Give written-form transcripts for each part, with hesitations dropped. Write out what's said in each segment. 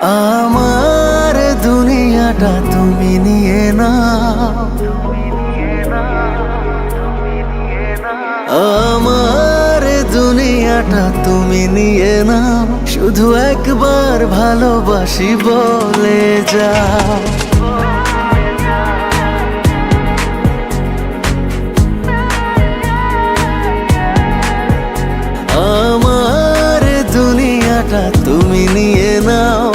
আমার দুনিয়াটা তুমি নিয়ে নাও, আমার দুনিয়াটা তুমি নিয়ে নাও, শুধু একবার ভালোবাসি বলে যাও। আমার দুনিয়াটা তুমি নিয়ে নাও,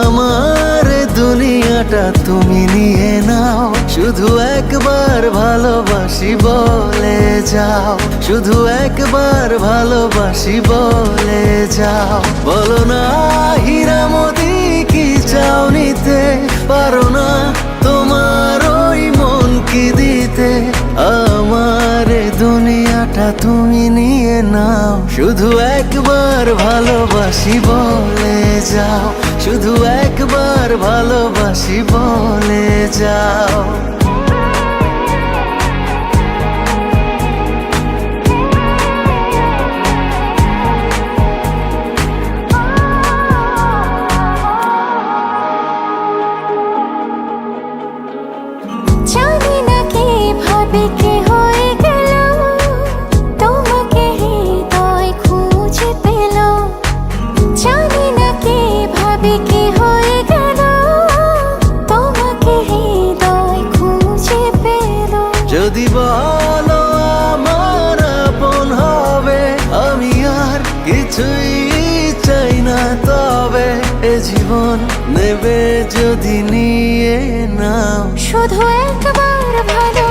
আমার দুনিয়াটা তুমি নিয়ে নাও, শুধু একবার ভালোবাসি বলে যাও, শুধু একবার ভালোবাসি বলে যাও। বলো না হীরামতি কি চাও নিতে, পারো না তোমার ওই মন কি দিতে। আমার দুনিয়াটা তুমি নিয়ে নাও, শুধু একবার ভালোবাসি বলে যাও, শুধু একবার ভালোবাসি বলে যাও। জানি না কিভাবে কি হয়ে গেল, তোমাকে হৃদয় খুঁজে পেল। জানি না কিভাবে কি হয়ে গেল, তোমাকে হৃদয় খুঁজে পেল। যদি বলো আমার আপন হবে, আমি আর কিছুই চাই না, তবে এ জীবন নেবে যদি নিয়ে নাও, শুধু একবার ভালো